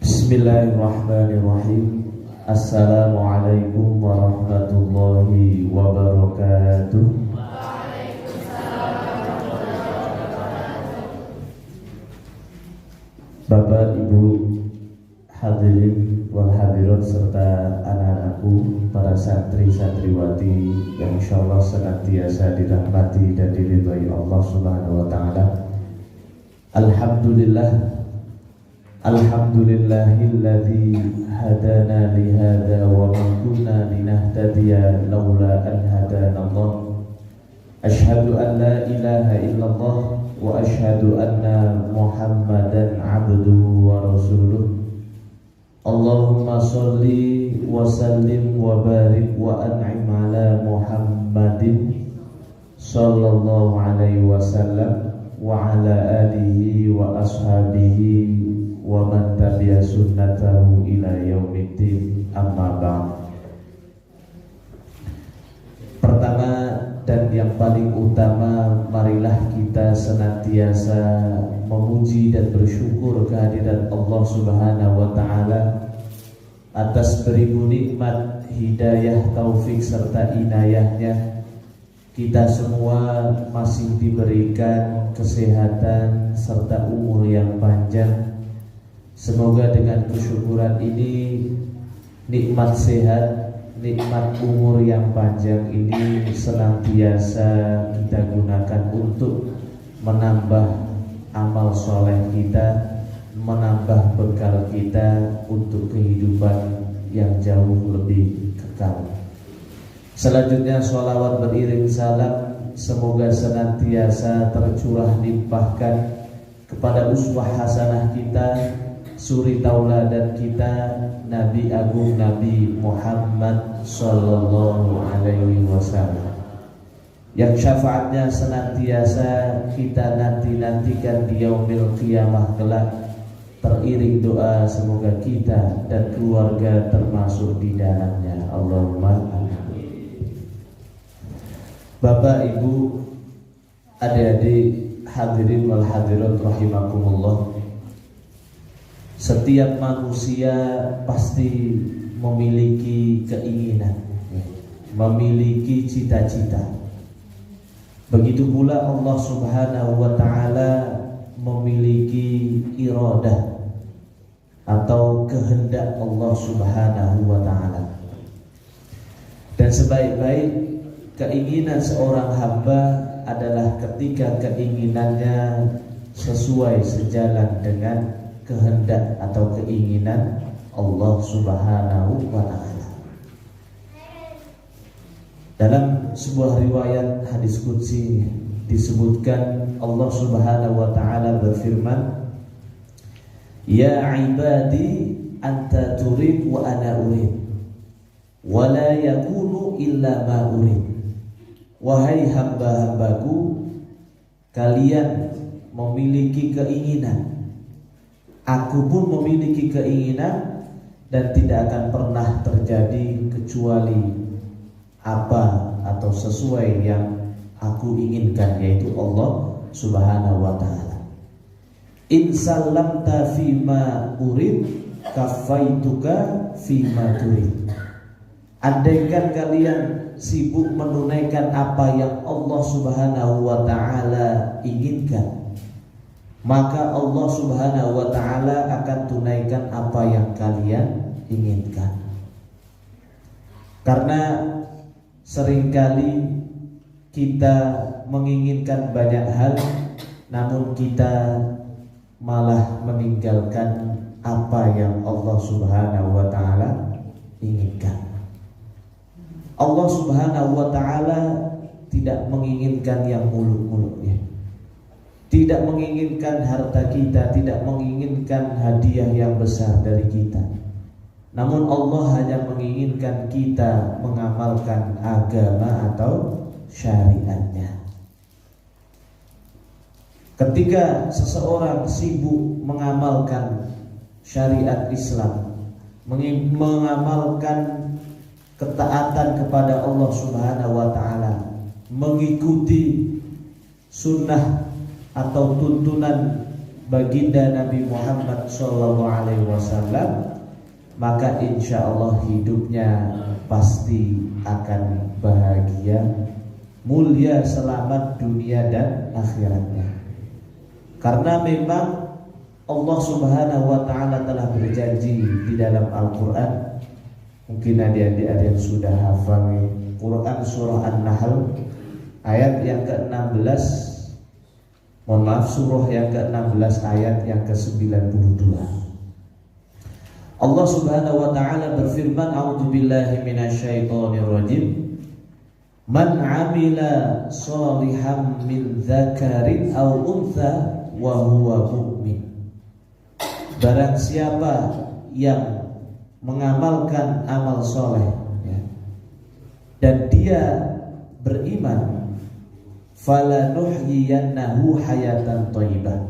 Bismillahirrahmanirrahim. Assalamualaikum warahmatullahi wabarakatuh. Bapak, Ibu, hadirin wal hadirat serta anak-anakku, para santri-santriwati yang insyaallah senantiasa dirahmati dan diridhai Allah Subhanahu wa taala. Alhamdulillahilladzi hadana li hadza wa ma kunna linahtadiya laula an hadana Allah. Asyhadu an la ilaha illallah wa asyhadu anna Muhammadan abduhu wa rasuluh. Allahumma sholli wa sallim wa barik wa an'im ala Muhammadin sallallahu alaihi wasallam wa ala alihi wa ashabihi wa man tabi'a sunnatahu ila yaumiddin, amma ba'd. Pertama dan yang paling utama, marilah kita senantiasa memuji dan bersyukur kehadirat Allah Subhanahu wa taala atas beribu nikmat, hidayah, taufik serta inayahnya. Kita semua masih diberikan kesehatan serta umur yang panjang. Semoga dengan kesyukuran ini, nikmat sehat, nikmat umur yang panjang ini senantiasa kita gunakan untuk menambah amal soleh kita, menambah bekal kita untuk kehidupan yang jauh lebih kekal. Selanjutnya sholawat beriring salam semoga senantiasa tercurah limpahkan kepada uswah hasanah kita, suri tauladan kita, Nabi Agung Nabi Muhammad sallallahu alaihi wasallam, yang syafaatnya senantiasa kita nantikan di yaumil qiyamah kelak. Teriring doa semoga kita dan keluarga termasuk di dalamnya. Allahumma amin. Bapak, Ibu, adik-adik, hadirin wal hadirat rahimakumullah. Setiap manusia pasti memiliki keinginan, memiliki cita-cita. Begitu pula Allah Subhanahu wa taala memiliki iradah atau kehendak Allah Subhanahu wa taala. Dan sebaik-baik keinginan seorang hamba adalah ketika keinginannya sesuai sejalan dengan kehendak atau keinginan Allah Subhanahu wa taala. Dalam sebuah riwayat hadis qudsi disebutkan Allah Subhanahu wa taala berfirman, "Ya ibadi anta turid wa ana urid wa la yakunu illa ma urid." Wahai hamba-hambaku, kalian memiliki keinginan, aku pun memiliki keinginan, dan tidak akan pernah terjadi kecuali apa atau sesuai yang aku inginkan, yaitu Allah Subhanahu wa taala. In sallamta fima urid kafaituka fima turid. Andaikan kalian sibuk menunaikan apa yang Allah Subhanahu wa taala inginkan, maka Allah Subhanahu wa taala akan tunaikan apa yang kalian inginkan. Karena seringkali kita menginginkan banyak hal, namun kita malah meninggalkan apa yang Allah Subhanahu wa taala inginkan. Allah Subhanahu wa taala tidak menginginkan yang muluk-muluk, ya. Tidak menginginkan harta kita, tidak menginginkan hadiah yang besar dari kita. Namun Allah hanya menginginkan kita mengamalkan agama atau syariatnya. Ketika seseorang sibuk mengamalkan syariat Islam, mengamalkan ketaatan kepada Allah Subhanahu wa taala, mengikuti sunnah atau tuntunan baginda Nabi Muhammad SAW, maka insya Allah hidupnya pasti akan bahagia, mulia, selamat dunia dan akhiratnya. Karena memang Allah Subhanahu wa Ta'ala telah berjanji di dalam Al-Quran. Mungkin adik-adik ada yang sudah hafal Quran surah An-Nahl ayat yang ke-16. Mohon maaf, surah yang ke-16 ayat yang ke-92. Allah Subhanahu wa Ta'ala berfirman, a'udzubillahi minasyaitonirrajim. Man 'amila shalihan min dzakarin aw untha wa huwa mu'min. Barang siapa yang mengamalkan amal soleh, ya, dan dia beriman, falanuhyiyannahu hayatan thayyibah,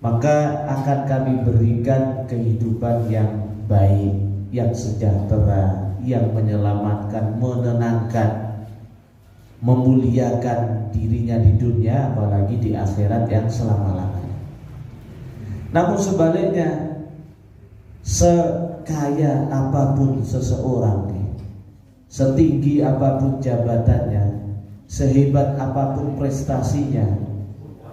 maka akan kami berikan kehidupan yang baik, yang sejahtera, yang menyelamatkan, menenangkan, memuliakan dirinya di dunia, apalagi di akhirat yang selama-lamanya. Namun sebaliknya, sekaya apapun seseorang, setinggi apapun jabatannya, sehebat apapun prestasinya,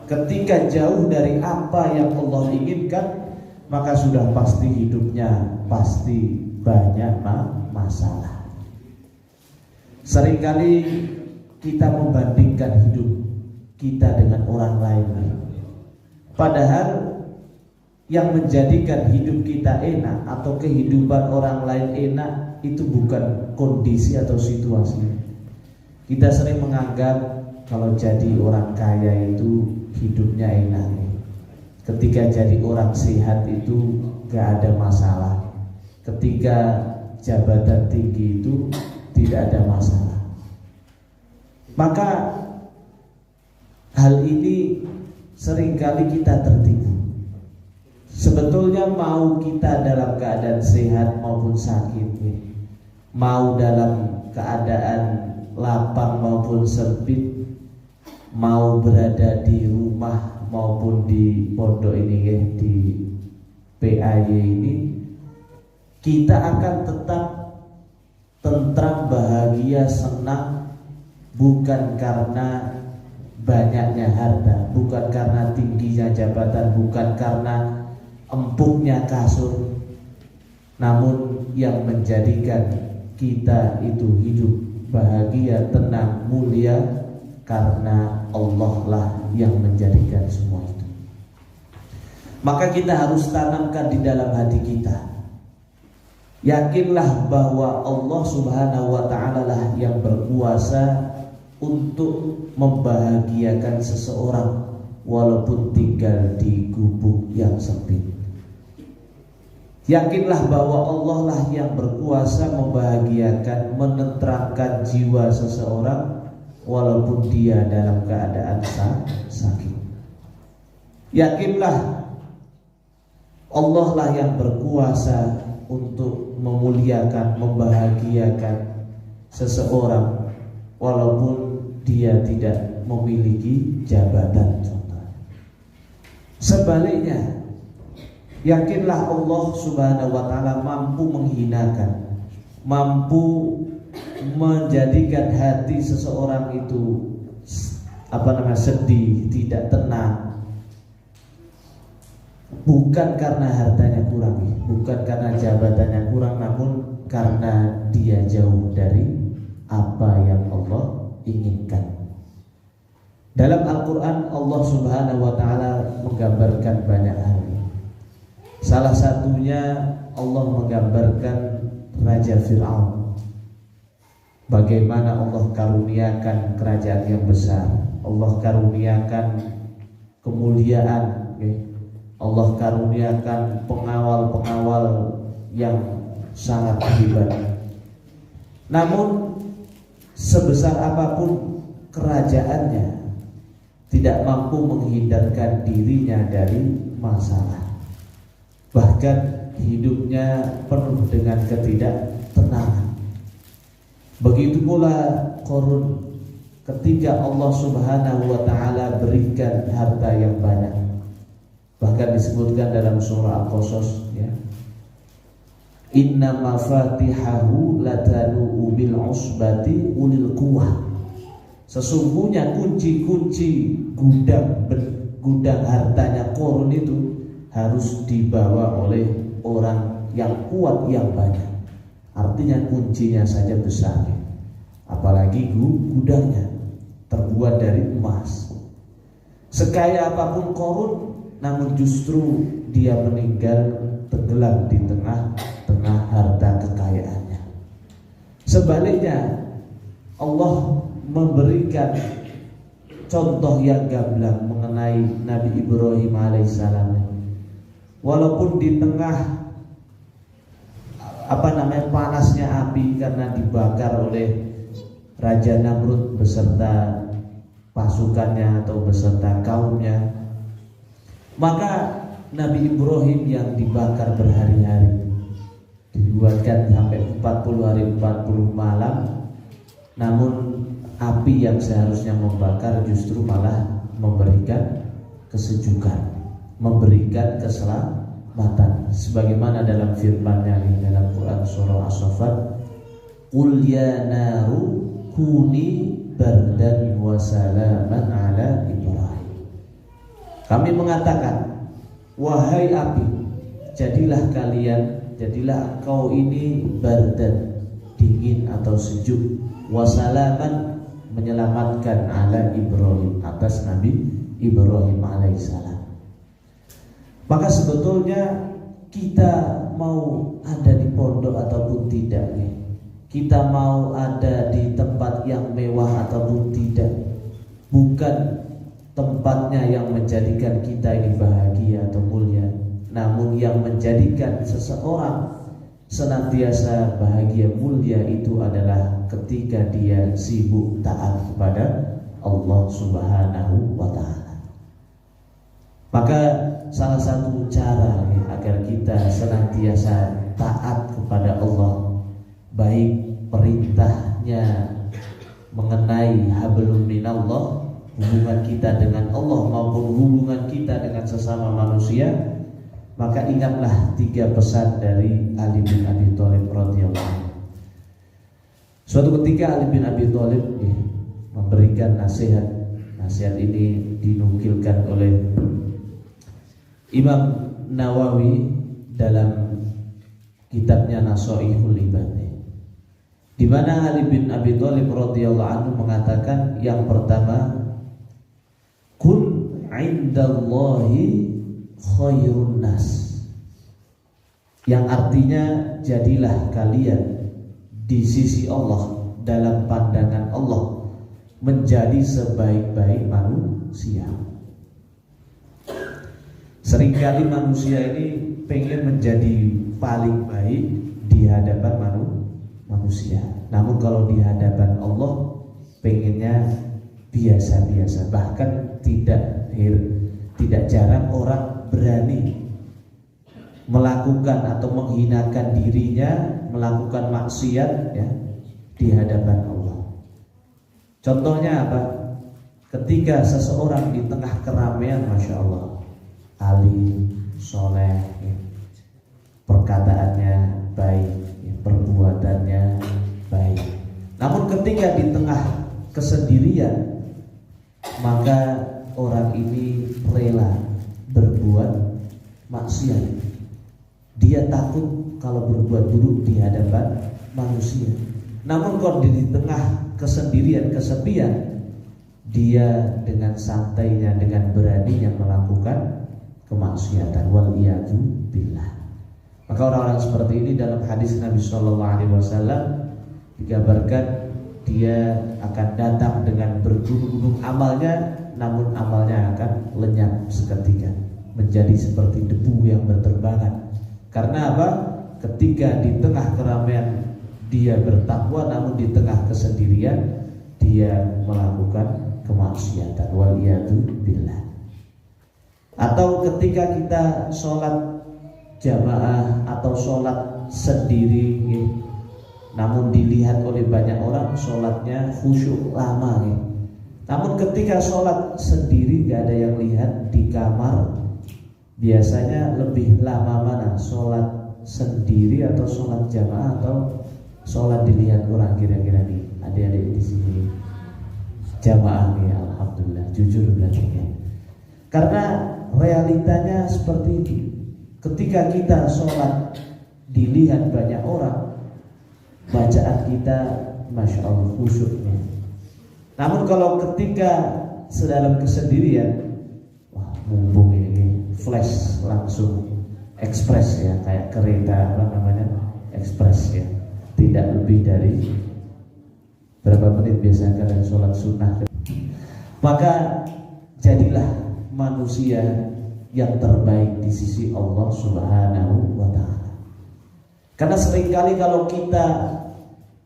ketika jauh dari apa yang Allah inginkan, maka sudah pasti hidupnya pasti banyak masalah. Seringkali kita membandingkan hidup kita dengan orang lain, padahal yang menjadikan hidup kita enak atau kehidupan orang lain enak itu bukan kondisi atau situasi. Kita sering menganggap kalau jadi orang kaya itu hidupnya enak, ketika jadi orang sehat itu gak ada masalah, ketika jabatan tinggi itu tidak ada masalah. Maka hal ini seringkali kita tertipu. Sebetulnya mau kita dalam keadaan sehat maupun sakit, mau dalam keadaan lapang maupun sempit, mau berada di rumah maupun di pondok ini, di PAY ini, kita akan tetap tentram, bahagia, senang, bukan karena banyaknya harta, bukan karena tingginya jabatan, bukan karena empuknya kasur, namun yang menjadikan kita itu hidup bahagia, tenang, mulia, karena Allah lah yang menjadikan semua itu. Maka kita harus tanamkan di dalam hati kita, yakinlah bahwa Allah Subhanahu wa Ta'ala lah yang berkuasa untuk membahagiakan seseorang walaupun tinggal di gubuk yang sempit. Yakinlah bahwa Allah lah yang berkuasa membahagiakan, menenteramkan jiwa seseorang walaupun dia dalam keadaan sakit. Yakinlah Allah lah yang berkuasa untuk memuliakan, membahagiakan seseorang walaupun dia tidak memiliki jabatan. Sebaliknya, yakinlah Allah Subhanahu wa Ta'ala mampu menghinakan, mampu menjadikan hati seseorang itu sedih, tidak tenang, bukan karena hartanya kurang, bukan karena jabatannya kurang, namun karena dia jauh dari apa yang Allah inginkan. Dalam Al-Quran Allah Subhanahu wa Ta'ala menggambarkan banyak hal. Salah satunya Allah menggambarkan Raja Fir'aun, bagaimana Allah karuniakan kerajaan yang besar, Allah karuniakan kemuliaan, Allah karuniakan pengawal-pengawal yang sangat hebat. Namun sebesar apapun kerajaannya, tidak mampu menghindarkan dirinya dari masalah. Bahkan hidupnya penuh dengan ketidaktenangan. Begitu pula Qarun ketika Allah Subhanahu wa taala berikan harta yang banyak. Bahkan disebutkan dalam surah Al-Qasas, ya. Inna mafatihahu latanu bil usbati ulil quwwah. Sesungguhnya kunci-kunci gudang hartanya Qarun itu harus dibawa oleh orang yang kuat yang banyak. Artinya kuncinya saja besar, apalagi gudangnya terbuat dari emas. Sekaya apapun Qarun, namun justru dia meninggal tenggelam di tengah-tengah harta kekayaannya. Sebaliknya, Allah memberikan contoh yang gamblang mengenai Nabi Ibrahim alaihissalam. Walaupun di tengah panasnya api karena dibakar oleh Raja Namrud beserta pasukannya atau beserta kaumnya, maka Nabi Ibrahim yang dibakar berhari-hari, dibuatkan sampai 40 hari 40 malam, namun api yang seharusnya membakar justru malah memberikan kesejukan, memberikan keselamatan. Sebagaimana dalam firman-Nya dalam Quran surah As-Saffat, "Qul ya naru kuni bardan wa salaman ala Ibrahim." Kami mengatakan, wahai api, jadilah engkau ini bardan, dingin atau sejuk, wasalaman, menyelamatkan ala Ibrahim, atas Nabi Ibrahim alaihissalam. Maka sebetulnya kita mau ada di pondok ataupun tidak, kita mau ada di tempat yang mewah ataupun tidak, bukan tempatnya yang menjadikan kita ini bahagia atau mulia, namun yang menjadikan seseorang senantiasa bahagia mulia itu adalah ketika dia sibuk taat kepada Allah Subhanahu wa ta'ala. Maka salah satu cara agar kita senantiasa taat kepada Allah, baik perintahnya mengenai hablum minallah, hubungan kita dengan Allah maupun hubungan kita dengan sesama manusia, maka ingatlah 3 pesan dari Ali bin Abi Thalib radhiyallahu anhu. Suatu ketika Ali bin Abi Thalib memberikan nasihat. Nasihat ini dinukilkan oleh Imam Nawawi dalam kitabnya Nasaihul Ibad, di mana Ali bin Abi Thalib radhiyallahu anhu mengatakan, yang pertama, kun indallahi khairun nas, yang artinya jadilah kalian di sisi Allah, dalam pandangan Allah, menjadi sebaik-baik manusia. Seringkali manusia ini pengen menjadi paling baik di hadapan manusia, namun kalau di hadapan Allah pengennya biasa-biasa. Bahkan tidak jarang orang berani melakukan atau menghinakan dirinya, melakukan maksiat di hadapan Allah. Contohnya apa? Ketika seseorang di tengah keramaian, masya Allah, alim, soleh, perkataannya baik, perbuatannya baik, namun ketika di tengah kesendirian, maka orang ini rela berbuat maksiat. Dia takut kalau berbuat buruk di hadapan manusia, namun kalau di tengah kesendirian, kesepian, dia dengan santainya, dengan beraninya melakukan kemaksiatan. Waliyadu billah. Maka orang-orang seperti ini dalam hadis Nabi SAW digambarkan dia akan datang dengan bergunung-gunung amalnya, namun amalnya akan lenyap seketika, menjadi seperti debu yang berterbangan. Karena apa? Ketika di tengah keramaian dia bertakwa, namun di tengah kesendirian dia melakukan kemaksiatan. Waliyadu billah. Atau ketika kita sholat jamaah atau sholat sendiri, namun dilihat oleh banyak orang sholatnya khusyuk lama, Namun ketika sholat sendiri gak ada yang lihat di kamar, biasanya lebih lama mana? Sholat sendiri atau sholat jamaah atau sholat dilihat orang? Kira-kira nih adik-adik di sini jamaah nih, alhamdulillah, jujur berarti ya. Karena realitanya seperti ini. Ketika kita sholat dilihat banyak orang, bacaan kita masya Allah khusyuknya. Namun kalau ketika sedalam kesendirian, wah mumpung ini flash langsung ekspres ya, kayak kereta apa namanya ekspres ya, tidak lebih dari berapa menit biasanya kalian sholat sunnah. Maka jadilah manusia yang terbaik di sisi Allah Subhanahu wa ta'ala. Karena seringkali kalau kita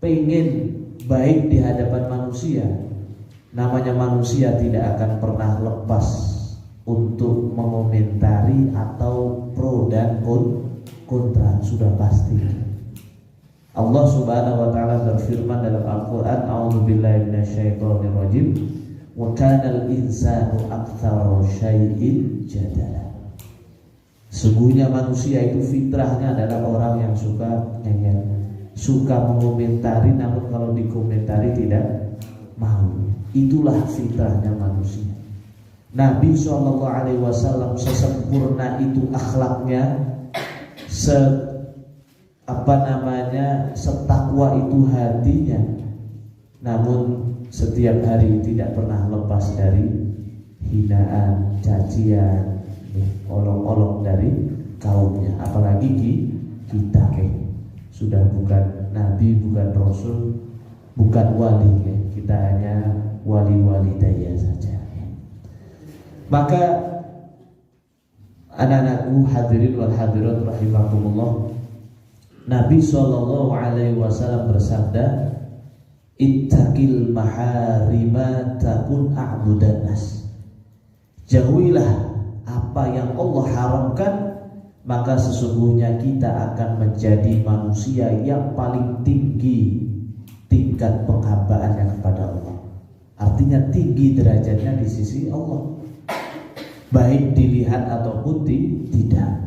pengen baik di hadapan manusia, namanya manusia tidak akan pernah lepas untuk mengomentari atau pro dan kontra, sudah pasti. Allah Subhanahu wa ta'ala berfirman dalam Al-Qur'an, a'udzubillahi minasyaitonirrajim, wa kanal insanu aktsara syai'in jadala. Sungguhnya manusia itu fitrahnya adalah orang yang suka ngeyel, suka mengomentari, namun kalau dikomentari tidak mau. Itulah fitrahnya manusia. Nabi SAW sesempurna itu akhlaknya, setakwa itu hatinya, namun setiap hari tidak pernah lepas dari hinaan, cacian, olok-olok dari kaumnya. Apalagi kita sudah bukan nabi, bukan rasul, bukan wali, kita hanya wali-wali daya saja. Maka anak-anakku hadirin wal hadirat rahimakumullah, Nabi SAW bersabda, ittaqil maharima takun a'budan nas. Jauhilah apa yang Allah haramkan, maka sesungguhnya kita akan menjadi manusia yang paling tinggi tingkat penghambaannya kepada Allah. Artinya tinggi derajatnya di sisi Allah, baik dilihat ataupun tidak.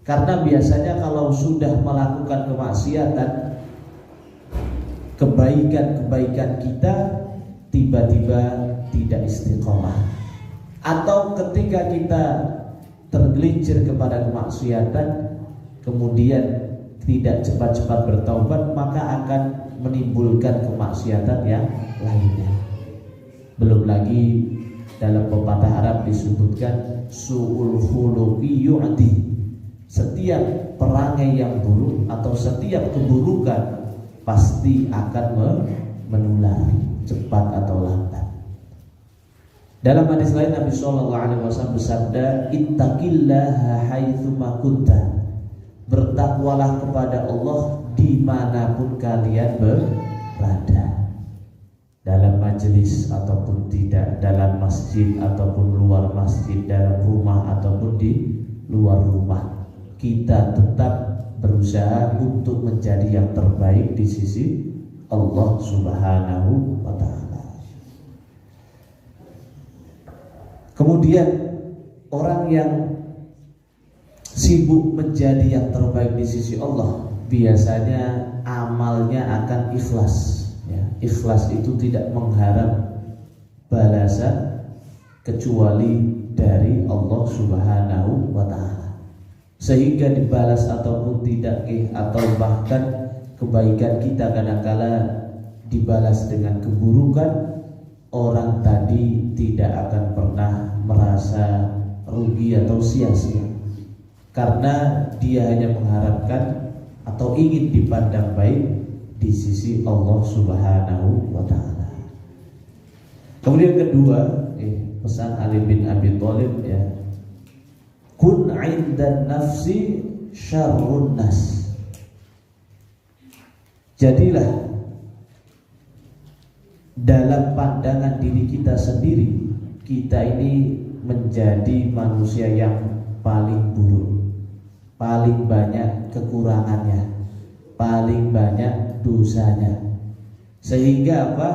Karena biasanya kalau sudah melakukan kemaksiatan, kebaikan-kebaikan kita tiba-tiba tidak istiqomah, atau ketika kita tergelincir kepada kemaksiatan kemudian tidak cepat-cepat bertaubat, maka akan menimbulkan kemaksiatan yang lainnya. Belum lagi dalam pepatah Arab disebutkan su'ul khuluqi yu'di. Setiap perangai yang buruk atau setiap keburukan pasti akan menulari cepat atau lambat. Dalam hadis lain Nabi SAW bersabda, ittaqillaha haitsuma kunta. Bertakwalah kepada Allah dimanapun kalian berada, dalam majelis ataupun tidak, dalam masjid ataupun luar masjid, dalam rumah ataupun di luar rumah. Kita tetap berusaha untuk menjadi yang terbaik di sisi Allah Subhanahu wa ta'ala. Kemudian orang yang sibuk menjadi yang terbaik di sisi Allah, biasanya amalnya akan ikhlas ya. Ikhlas itu tidak mengharap balasan kecuali dari Allah Subhanahu wa ta'ala, sehingga dibalas ataupun tidak, atau bahkan kebaikan kita kadangkala dibalas dengan keburukan, orang tadi tidak akan pernah merasa rugi atau sia-sia, karena dia hanya mengharapkan atau ingin dipandang baik di sisi Allah Subhanahu wa ta'ala. Kemudian kedua, pesan Ali bin Abi Thalib ya, kun 'indan nafsi syarrun nas. Jadilah dalam pandangan diri kita sendiri, kita ini menjadi manusia yang paling buruk, paling banyak kekurangannya, paling banyak dosanya. Sehingga apa?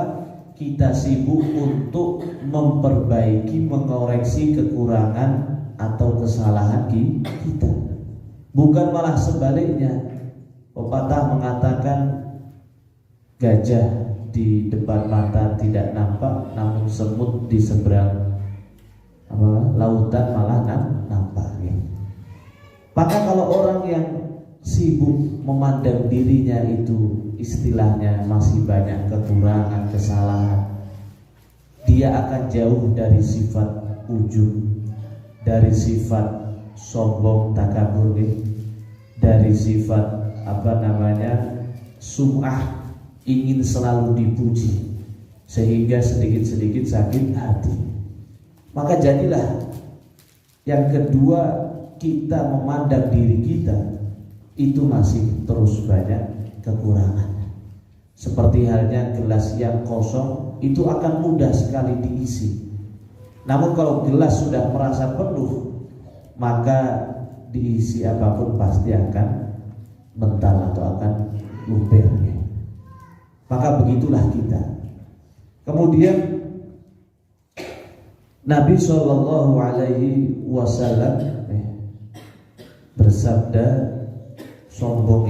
kita sibuk untuk memperbaiki, mengoreksi kekurangan atau kesalahan kita. Bukan malah sebaliknya. Pepatah mengatakan gajah di depan mata tidak nampak, namun semut di seberang lautan malah nampak. Maka kalau orang yang sibuk memandang dirinya itu istilahnya masih banyak kekurangan, kesalahan, dia akan jauh dari sifat ujub, dari sifat sombong, takabur, dari sifat sum'ah, ingin selalu dipuji, sehingga sedikit-sedikit sakit hati. Maka jadilah yang kedua, kita memandang diri kita itu masih terus banyak kekurangan. Seperti halnya gelas yang kosong itu akan mudah sekali diisi. Namun kalau gelas sudah merasa penuh, maka diisi apapun pasti akan mental atau akan luber. Maka begitulah kita. Kemudian Nabi Shallallahu Alaihi Wasallam bersabda, sombong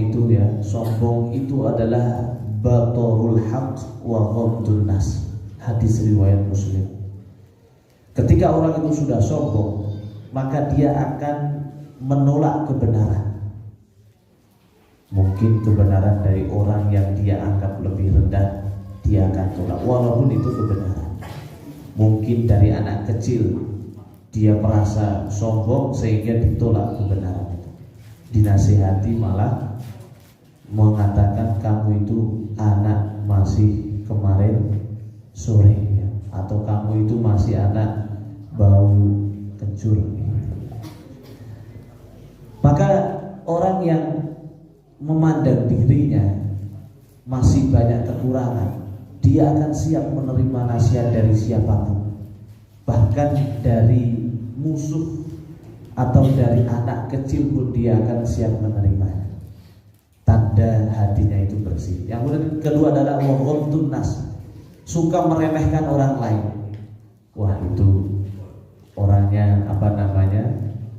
itu adalah batorul haq wa ghamdun nas. Hadis riwayat Muslim. Ketika orang itu sudah sombong, maka dia akan menolak kebenaran. Mungkin kebenaran dari orang yang dia anggap lebih rendah, dia akan tolak walaupun itu kebenaran. Mungkin dari anak kecil, dia merasa sombong sehingga ditolak kebenaran. Dinasihati malah mengatakan kamu itu anak masih kemarin sore, atau kamu itu masih anak bau kencur. Maka orang yang memandang dirinya masih banyak kekurangan, dia akan siap menerima nasihat dari siapapun, bahkan dari musuh atau dari anak kecil pun dia akan siap menerimanya. Tanda hatinya itu bersih. Yang kedua adalah waghamdun nas, suka meremehkan orang lain. Wah, itu orangnya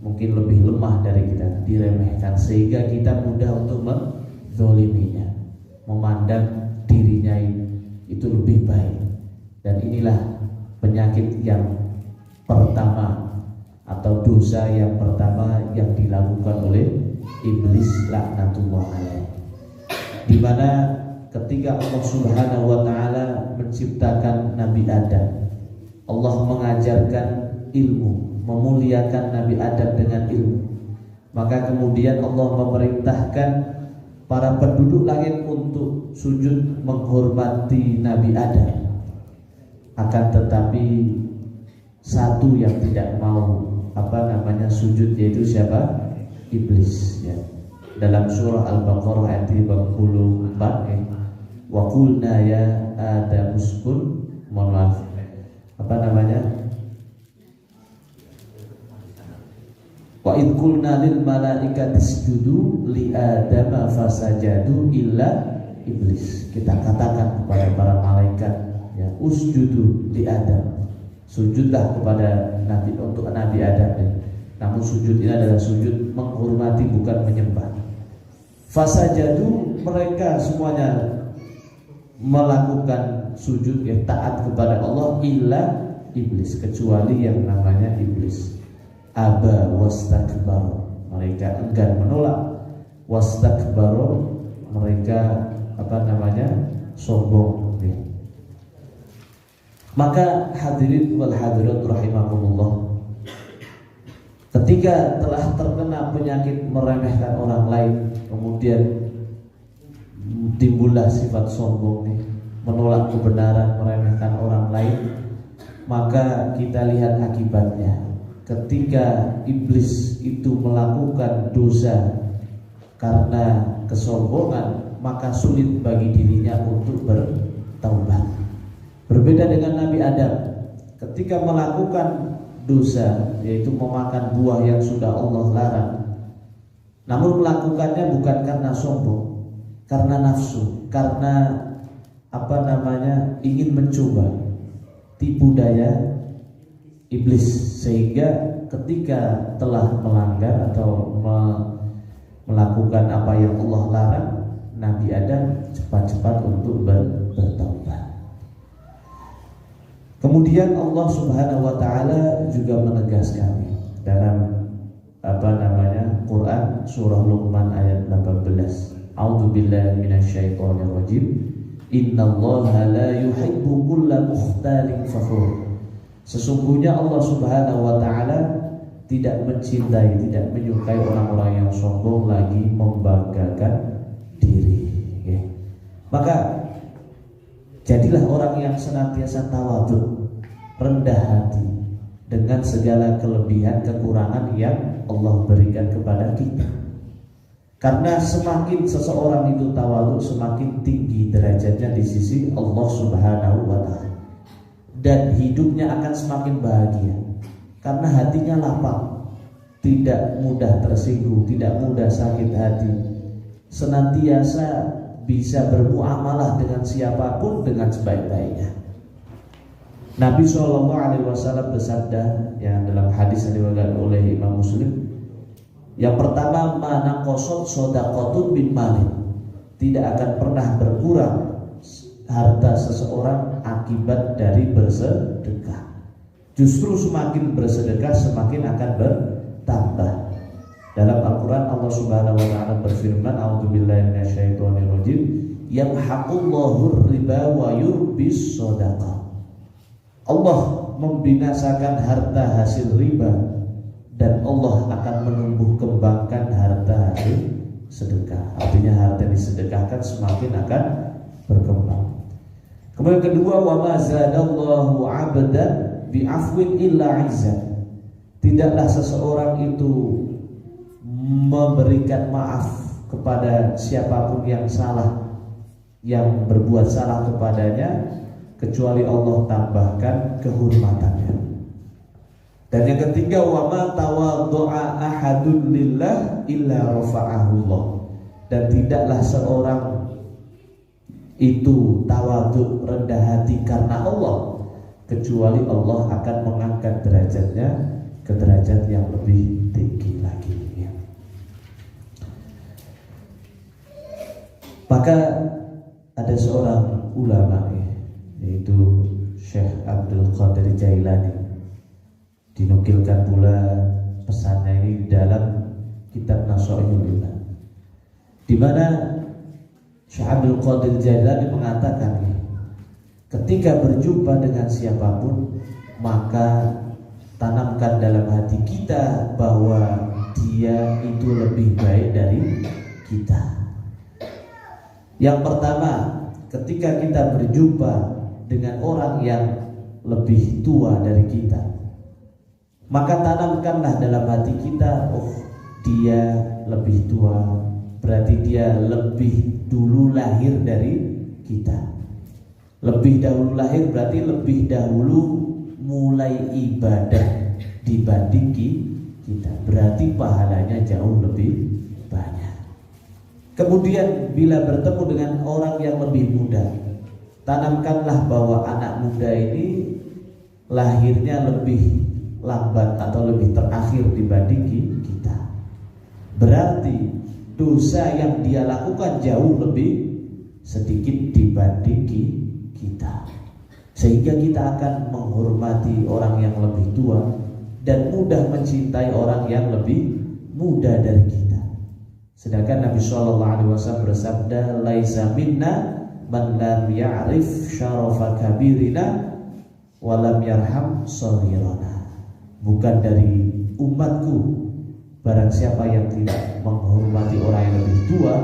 mungkin lebih lemah dari kita, diremehkan sehingga kita mudah untuk menzoliminya, memandang dirinya itu lebih baik. Dan inilah penyakit yang pertama atau dosa yang pertama yang dilakukan oleh iblis laknatullah alaih, di mana ketika Allah Subhanahu wa taala menciptakan Nabi Adam, Allah mengajarkan ilmu, memuliakan Nabi Adam dengan ilmu. Maka kemudian Allah memerintahkan para penduduk langit untuk sujud menghormati Nabi Adam. Akan tetapi satu yang tidak mau sujud, yaitu siapa? Iblis, ya. Dalam surah Al-Baqarah ayat 54, wa qulna ya Adam uskun, mohon maaf, wa id qulna lil malaikati isjudu li adama fasajadu illa iblis. Kita katakan kepada para malaikat, ya, usjudu li Adam, sujudlah kepada untuk Nabi Adam. Namun sujud ini adalah sujud menghormati, bukan menyembah. Fasajadu, mereka semuanya melakukan sujud, ya, taat kepada Allah, illa iblis, kecuali yang namanya iblis. Aba wastakbar, mereka enggan menolak. Wastakbar, mereka sombong, ya. Maka hadirin wal hadirat rahimakumullah, ketika telah terkena penyakit meremehkan orang lain, kemudian timbullah sifat sombong, menolak kebenaran, meremehkan orang lain, maka kita lihat akibatnya. Ketika iblis itu melakukan dosa karena kesombongan, maka sulit bagi dirinya untuk bertaubat. Berbeda dengan Nabi Adam, ketika melakukan dosa, yaitu memakan buah yang sudah Allah larang, namun melakukannya bukan karena sombong, karena nafsu, karena ingin mencoba tipu daya iblis, sehingga ketika telah melanggar atau melakukan apa yang Allah larang, Nabi Adam cepat-cepat untuk bertaubat. Kemudian Allah Subhanahu wa taala juga menegaskan dalam Quran surah Luqman ayat 18. A'udzubillahi minasyaitonirrajim. Innallaha la yuhibbu kulla mukhtalin fakhur. Sesungguhnya Allah Subhanahu wa taala tidak mencintai, tidak menyukai orang-orang yang sombong lagi membanggakan diri. Okay. Maka jadilah orang yang senantiasa tawadhu, rendah hati dengan segala kelebihan kekurangan yang Allah berikan kepada kita. Karena semakin seseorang itu tawadhu, semakin tinggi derajatnya di sisi Allah Subhanahu wa taala. Dan hidupnya akan semakin bahagia karena hatinya lapang, tidak mudah tersinggung, tidak mudah sakit hati, senantiasa bisa bermuamalah dengan siapapun dengan sebaik-baiknya. Nabi SAW bersabda yang dalam hadis yang diriwayatkan oleh Imam Muslim, yang pertama, mana qasad shadaqatun bin malin, tidak akan pernah berkurang harta seseorang akibat dari bersedekah. Justru semakin bersedekah semakin akan bertambah. Dalam Al-Quran Allah Subhanahu wa taala berfirman, a'udzubillahi minasyaitonirrajim, yamhaqullahu riba wa yurbis shadaqah. Allah membinasakan harta hasil riba dan Allah akan menumbuh kembangkan harta hasil sedekah. Artinya harta yang disedekahkan semakin akan berkembang. Kemudian kedua, wa ma zadallahu 'abdan bi'afwin illa 'izzan. Tidaklah seseorang itu memberikan maaf kepada siapapun yang salah, yang berbuat salah kepadanya, kecuali Allah tambahkan kehormatannya. Dan yang ketiga, wa ma tawaddu'a ahadun lillah illa rafa'ahu Allah. Dan tidaklah seorang itu tawadhu, rendah hati karena Allah, kecuali Allah akan mengangkat derajatnya ke derajat yang lebih tinggi lagi. Maka ada seorang ulama, yaitu Syekh Abdul Qadir Jailani, dinukilkan pula pesannya ini di dalam kitab Nasaihul Iman, di mana Syekh Abdul Qadir Jailani mengatakan, ketika berjumpa dengan siapapun, maka tanamkan dalam hati kita bahwa dia itu lebih baik dari kita. Yang pertama, ketika kita berjumpa dengan orang yang lebih tua dari kita, maka tanamkanlah dalam hati kita, oh dia lebih tua, berarti dia lebih dulu lahir dari kita. Lebih dahulu lahir berarti lebih dahulu mulai ibadah dibanding kita, berarti pahalanya jauh lebih banyak. Kemudian bila bertemu dengan orang yang lebih muda, tanamkanlah bahwa anak muda ini lahirnya lebih lambat atau lebih terakhir dibanding kita, berarti dosa yang dia lakukan jauh lebih sedikit dibanding kita, sehingga kita akan menghormati orang yang lebih tua dan mudah mencintai orang yang lebih muda dari kita. Sedangkan Nabi SAW bersabda, laisa minna man lam ya'rif syarafa kabirina wa lam yarham shaghirana. Bukan dari umatku barang siapa yang tidak menghormati orang yang lebih tua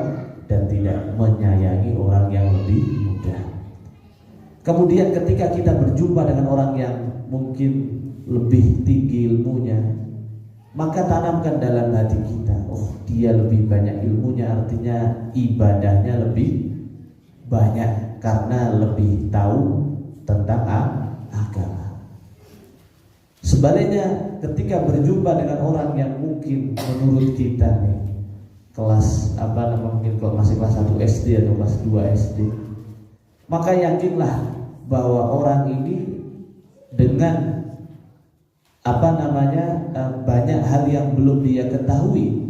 dan tidak menyayangi orang yang lebih muda. Kemudian ketika kita berjumpa dengan orang yang mungkin lebih tinggi ilmunya, maka tanamkan dalam hati kita, oh dia lebih banyak ilmunya, artinya ibadahnya lebih banyak karena lebih tahu tentang agama. Sebaliknya, ketika berjumpa dengan orang yang mungkin menurut kita kelas mungkin kalau masih kelas 1 SD atau kelas 2 SD, maka yakinlah bahwa orang ini dengan banyak hal yang belum dia ketahui,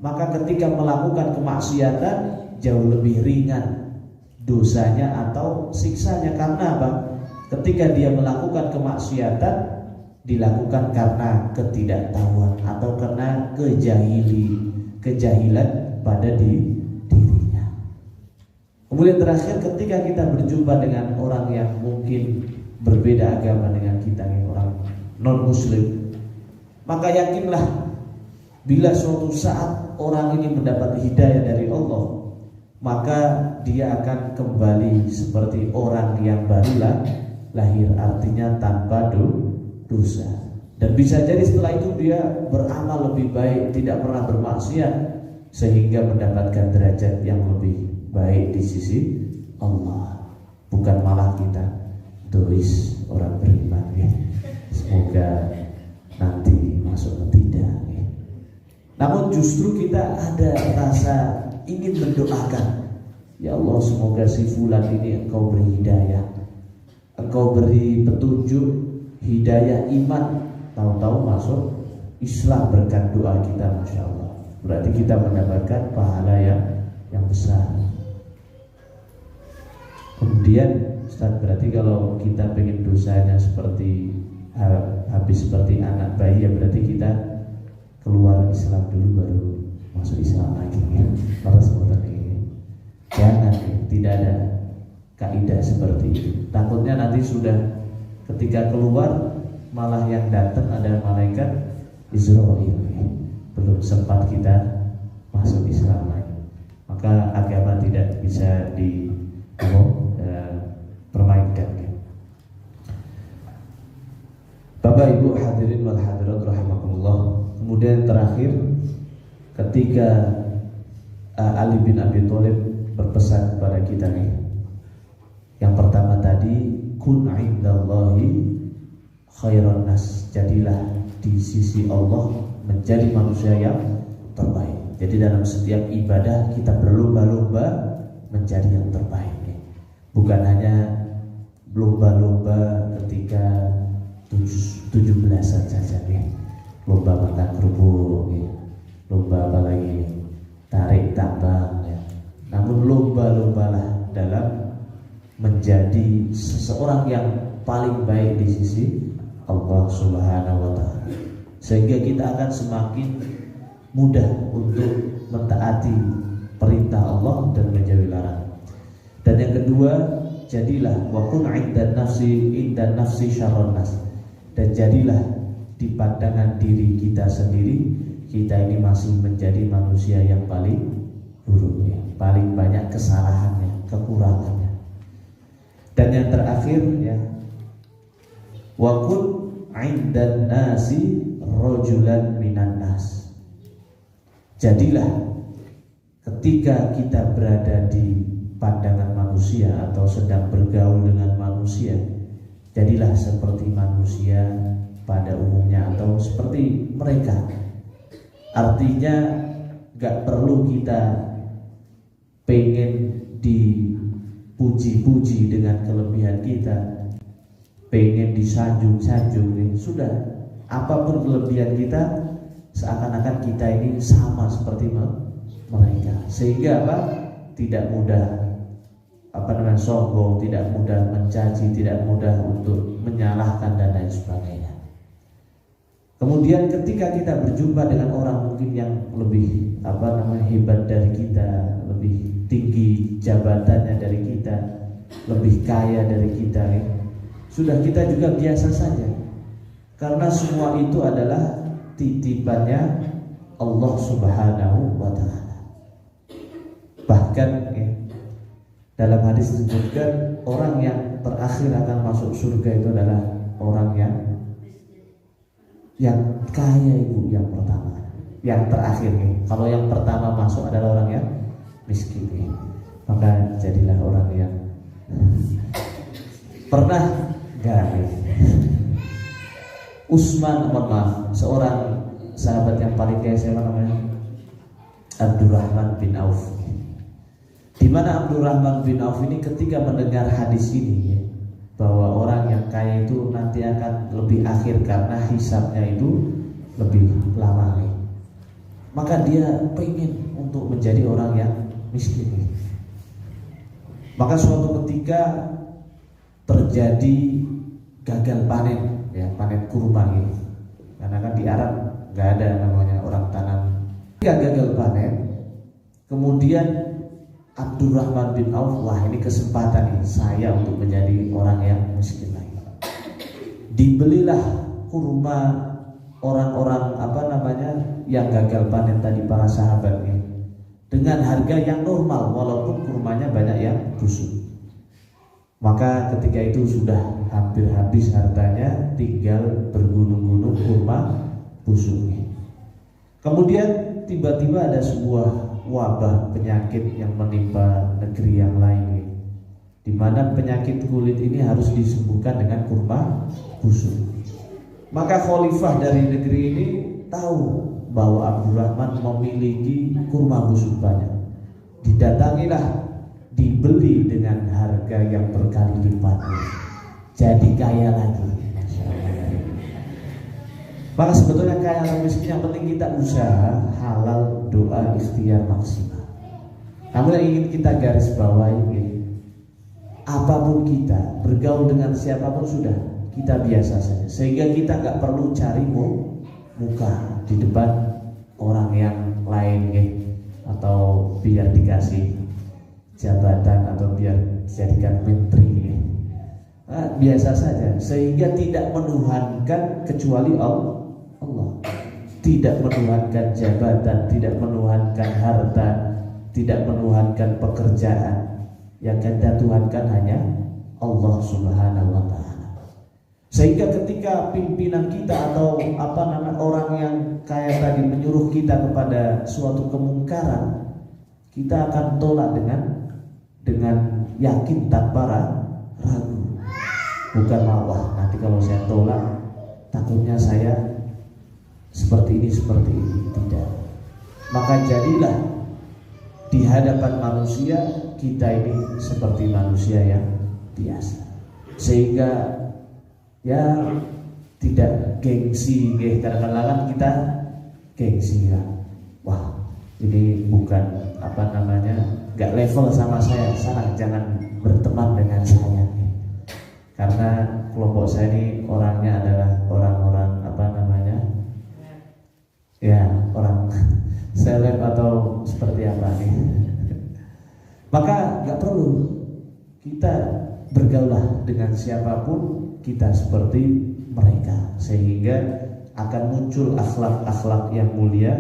maka ketika melakukan kemaksiatan jauh lebih ringan dosanya atau siksanya. Karena apa? Ketika dia melakukan kemaksiatan dilakukan karena ketidaktahuan atau karena kejahilan pada dirinya. Kemudian terakhir, ketika kita berjumpa dengan orang yang mungkin berbeda agama dengan kita, orang non muslim, maka yakinlah bila suatu saat orang ini mendapat hidayah dari Allah, maka dia akan kembali seperti orang yang baru lahir, artinya tanpa dosa. Dan bisa jadi setelah itu dia beramal lebih baik, tidak pernah bermaksiat, sehingga mendapatkan derajat yang lebih baik di sisi Allah. Bukan malah kita dois orang beriman, ya. Semoga nanti masuk tidak, ya. Namun justru kita ada rasa ingin mendoakan, ya Allah, semoga si fulan ini Engkau beri hidayah, Engkau beri petunjuk, hidayah iman, tahu-tahu masuk Islam berkat doa kita, Masya Allah. Berarti kita mendapatkan pahala yang besar. Kemudian Ustaz, berarti kalau kita pengen dosanya seperti habis seperti anak bayi, ya berarti kita keluar Islam dulu baru masuk Islam lagi, ya. Para sahabat ini jangan, tidak ada kaidah seperti itu. Takutnya nanti sudah ketika keluar malah yang datang ada malaikat Israel, belum sempat kita masuk Islam lagi. Maka agama tidak bisa dipermainkan. Bapak Ibu hadirin wal hadirat rahimakumullah. Kemudian terakhir, ketika Ali bin Abi Thalib berpesan kepada kita nih, yang pertama tadi, kun indallahi khairan nas, jadilah di sisi Allah menjadi manusia yang terbaik. Jadi dalam setiap ibadah kita berlomba-lomba menjadi yang terbaik, bukan hanya lomba-lomba ketika 17-an saja, lomba makan kerupuk, lomba apa lagi, tarik tambang, ya. Namun lomba-lombalah dalam menjadi seseorang yang paling baik di sisi Allah Subhanahu wa Ta'ala, sehingga kita akan semakin mudah untuk mentaati perintah Allah dan menjauhi larangan. Dan yang kedua, jadilah wa kun inda nafsi syarrun nas, dan jadilah di pandangan diri kita sendiri, kita ini masih menjadi manusia yang paling buruk, ya, paling banyak kesalahannya, kekurangannya. Dan yang terakhir, ya, wa kun indan nasi rajulan minan nas, jadilah ketika kita berada di pandangan manusia atau sedang bergaul dengan manusia, jadilah seperti manusia pada umumnya atau seperti mereka. Artinya gak perlu kita pengen dipuji-puji dengan kelebihan kita, pengen disanjung-sanjung, sudah apapun kelebihan kita, seakan-akan kita ini sama seperti mereka, sehingga apa? Tidak mudah sombong, tidak mudah mencaci, tidak mudah untuk menyalahkan dan lain sebagainya. Kemudian ketika kita berjumpa dengan orang mungkin yang lebih hebat dari kita, lebih tinggi jabatannya dari kita, lebih kaya dari kita, ya, sudah kita juga biasa saja, karena semua itu adalah titipannya Allah Subhanahu wa Ta'ala. Bahkan, ya, dalam hadis disebutkan orang yang terakhir akan masuk surga itu adalah orang yang kaya itu yang pertama, yang terakhir, ya. Kalau yang pertama masuk adalah orang yang miskin, ya. Maka jadilah orang yang pernah gak, Utsman, seorang sahabat yang paling kaya, siapa namanya? Abdurrahman bin Auf. Di mana Abdurrahman bin Auf ini ketika mendengar hadis ini ya, bahwa orang yang kaya itu nanti akan lebih akhir karena hisabnya itu lebih lama ya. Maka dia pengen untuk menjadi orang yang miskin ya. Maka suatu ketika terjadi gagal panen ya, panen kurma gitu. Karena kan di Arab nggak ada namanya orang tanam. Ketika gagal panen, kemudian Abdurrahman bin Auf, wah ini kesempatan nih saya untuk menjadi orang yang miskin lagi. Dibelilah kurma orang-orang yang gagal panen tadi, para sahabat ini, dengan harga yang normal walaupun kurmanya banyak yang busuk. Maka ketika itu sudah hampir habis hartanya, tinggal bergunung-gunung kurma busuk. Kemudian tiba-tiba ada sebuah wabah penyakit yang menimpa negeri yang lain, di mana penyakit kulit ini harus disembuhkan dengan kurma busuk. Maka khalifah dari negeri ini tahu bahwa Abdurrahman memiliki kurma busuk banyak. Didatangilah, dibeli dengan harga yang berkali lipat, jadi kaya lagi. Maka sebetulnya kaya atau miskin yang penting kita usaha halal, doa, ikhtiar maksimal. Namun yang ingin kita garis bawahi, apapun kita, bergaul dengan siapapun sudah, kita biasa saja, sehingga kita nggak perlu cari muka di depan orang yang lain atau biar dikasih jabatan atau biar dijadikan menteri. Biasa saja, sehingga tidak menuhankan kecuali Allah. Tidak menuhankan jabatan, tidak menuhankan harta, tidak menuhankan pekerjaan. Yang kita tuhankan hanya Allah Subhanahu wa ta'ala. Sehingga ketika pimpinan kita atau orang yang kaya tadi menyuruh kita kepada suatu kemungkaran, kita akan tolak dengan yakin tanpa ragu. Bukan wah nanti kalau saya tolak takutnya saya seperti ini. Tidak. Maka jadilah di hadapan manusia kita ini seperti manusia yang biasa, sehingga ya tidak gengsi. Kadang-kadang kita gengsi ya, wah ini bukan nggak level sama saya, jangan berteman dengan saya, karena kelompok saya ini orangnya adalah orang-orang orang seleb atau seperti apa nih. Maka nggak perlu kita bergaulah dengan siapapun, kita seperti mereka, sehingga akan muncul akhlak-akhlak yang mulia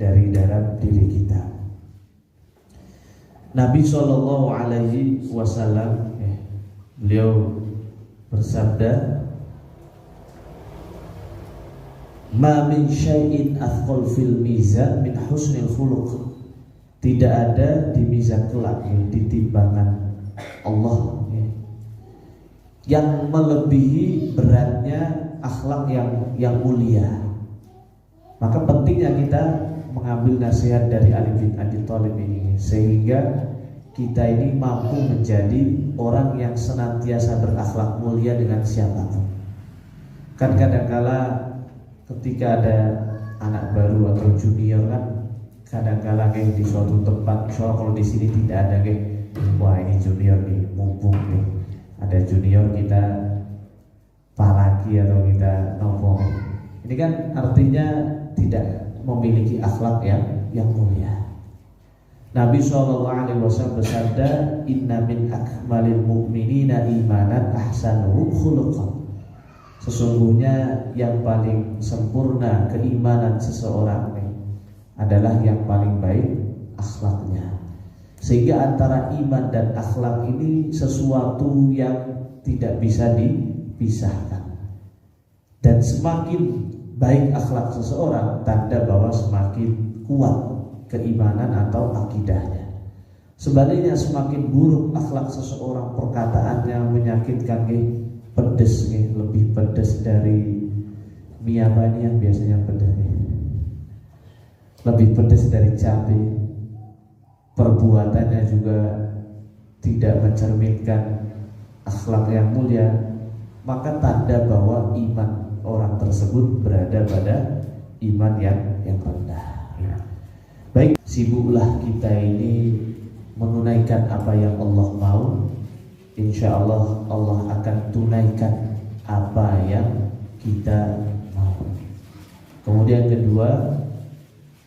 dari dalam diri kita. Nabi Shallallahu Alaihi Wasallam beliau bersabda, "Ma min syai'in athqal fil mizan min husnil khuluq." Tidak ada di mizan kelak, di timbangan Allah, yang melebihi beratnya akhlak yang mulia. Maka pentingnya kita mengambil nasihat dari Ali bin Abi Thalib ini, sehingga kita ini mampu menjadi orang yang senantiasa berakhlak mulia dengan siapapun. Kan kadangkala ketika ada anak baru atau junior kan, kadangkala di suatu tempat, soal kalau di sini tidak ada wah ini junior nih, mumpung nih ada junior, kita palaki atau kita nopo. Ini kan artinya tidak memiliki akhlak yang mulia. Nabi SAW bersabda, "Inna min akmalil mu'minina imanan ahsanuhum khuluqan." Sesungguhnya yang paling sempurna keimanan seseorang adalah yang paling baik akhlaknya. Sehingga antara iman dan akhlak ini sesuatu yang tidak bisa dipisahkan. Dan semakin baik akhlak seseorang, tanda bahwa semakin kuat keimanan atau akidahnya. Sebaliknya semakin buruk akhlak seseorang, perkataannya menyakitkan, pedes, lebih pedes dari mie apa ini yang biasanya pedes, lebih pedes dari cabai. perbuatannya juga tidak mencerminkan akhlak yang mulia, maka tanda bahwa iman orang tersebut berada pada iman yang rendah. Baik, sibuklah kita ini menunaikan apa yang Allah mau. Insya Allah Allah akan tunaikan apa yang kita mau. Kemudian kedua,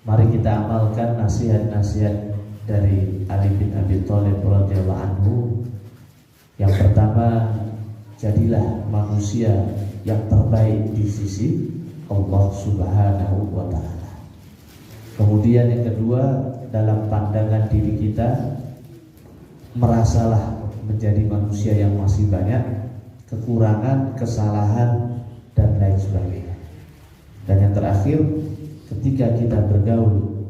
mari kita amalkan nasihat-nasihat dari Ali bin Abi Thalib radhiyallahu anhu. Yang pertama, jadilah manusia yang terbaik di sisi Allah Subhanahu wa ta'ala. Kemudian yang kedua, dalam pandangan diri kita, merasalah menjadi manusia yang masih banyak kekurangan, kesalahan, dan lain sebagainya. Dan yang terakhir, ketika kita bergaul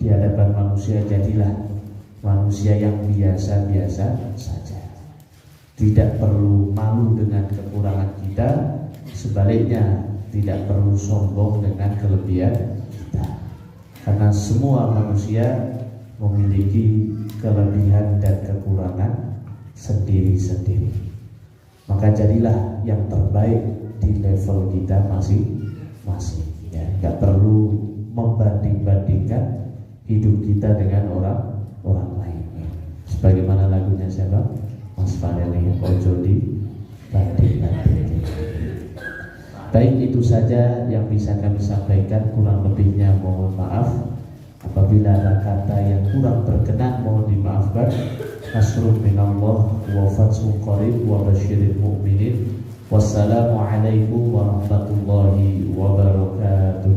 di hadapan manusia, jadilah manusia yang biasa-biasa saja. Tidak perlu malu dengan kekurangan kita, sebaliknya tidak perlu sombong dengan kelebihan kita. Karena semua manusia memiliki kelebihan dan kekurangan sendiri-sendiri. Maka jadilah yang terbaik di level kita masing-masing. Ya, nggak perlu membanding-bandingkan hidup kita dengan orang lain. Sebagaimana lagunya siapa? Mas Fareli, ojo di banding-banding. Baik, itu saja yang bisa kami sampaikan. Kurang lebihnya mohon maaf. Apabila ada kata yang kurang berkenan, mohon dimaafkan. Nasrun minallah wa fathun qarib wa basyiril mu'minin. Wassalamualaikum warahmatullahi wabarakatuh.